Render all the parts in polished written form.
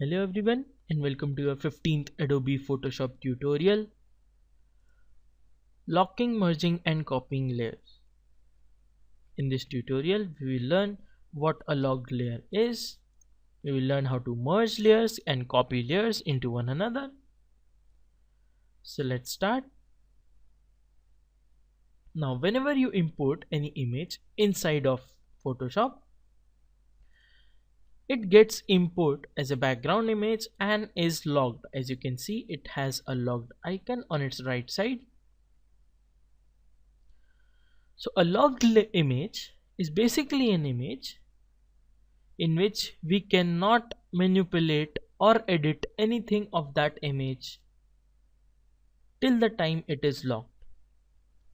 Hello everyone and welcome to your 15th Adobe Photoshop tutorial. Locking, merging and copying layers. In this tutorial we will learn what a locked layer is. We will learn how to merge layers and copy layers into one another. So let's start. Now whenever you import any image inside of Photoshop, it gets import as a background image and is locked. As you can see, it has a locked icon on its right side. So a locked image is basically an image in which we cannot manipulate or edit anything of that image till the time it is locked.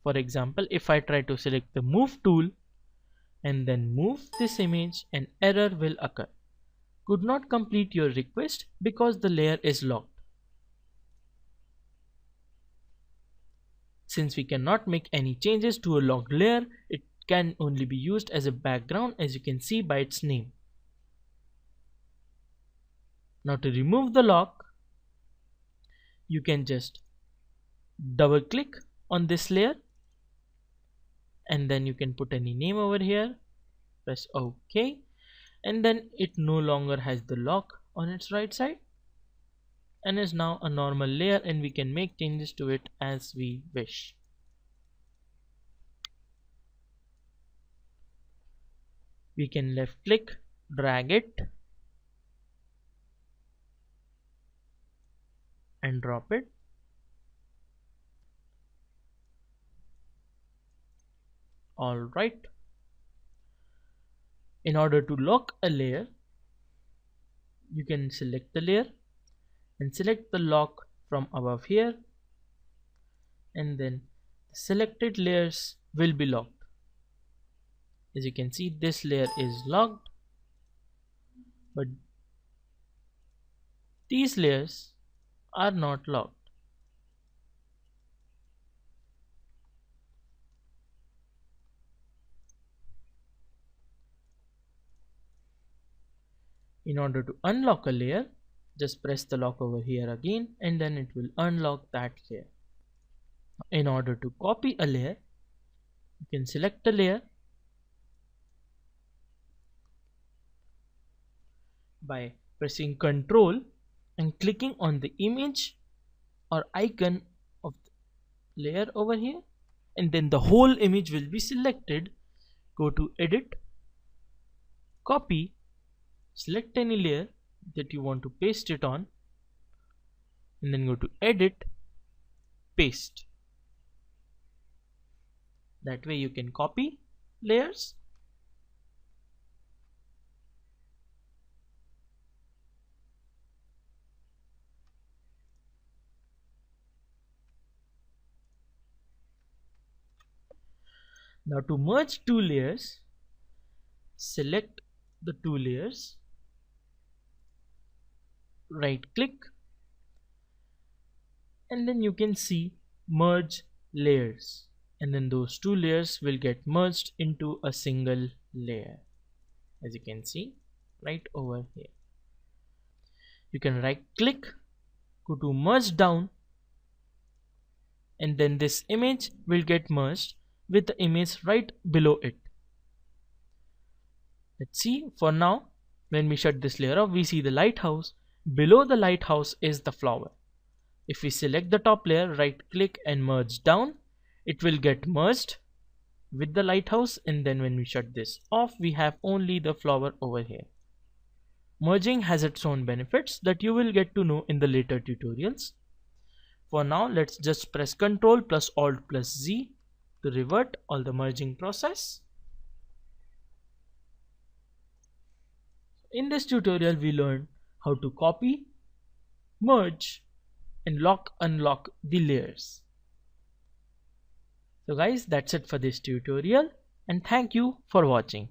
For example, if I try to select the move tool and then move this image, an error will occur. Could not complete your request because the layer is locked. Since we cannot make any changes to a locked layer, it can only be used as a background, as you can see by its name. Now to remove the lock, you can just double click on this layer and then you can put any name over here, press OK, and then it no longer has the lock on its right side and is now a normal layer, and we can make changes to it as we wish. We can left click, drag it and drop it. Alright. In order to lock a layer, you can select the layer and select the lock from above here, and then selected layers will be locked. As you can see, this layer is locked, but these layers are not locked. In order to unlock a layer, just press the lock over here again and then it will unlock that layer. In order to copy a layer, you can select a layer by pressing Ctrl and clicking on the image or icon of the layer over here, and then the whole image will be selected. Go to Edit, Copy, select any layer that you want to paste it on, and then go to Edit, Paste. That way you can copy layers. Now to merge two layers, select the two layers, right click, and then you can see merge layers, and then those two layers will get merged into a single layer, as you can see right over here. You can right click, go to merge down, and then this image will get merged with the image right below it. Let's see. For now, when we shut this layer off, we see the lighthouse. Below the lighthouse is the flower. If we select the top layer, right click and merge down, it will get merged with the lighthouse, and then when we shut this off, we have only the flower over here. Merging has its own benefits that you will get to know in the later tutorials. For now, let's just press Ctrl plus Alt plus Z to revert all the merging process. In this tutorial, we learned how to copy, merge, and unlock the layers. So guys, that's it for this tutorial, and thank you for watching.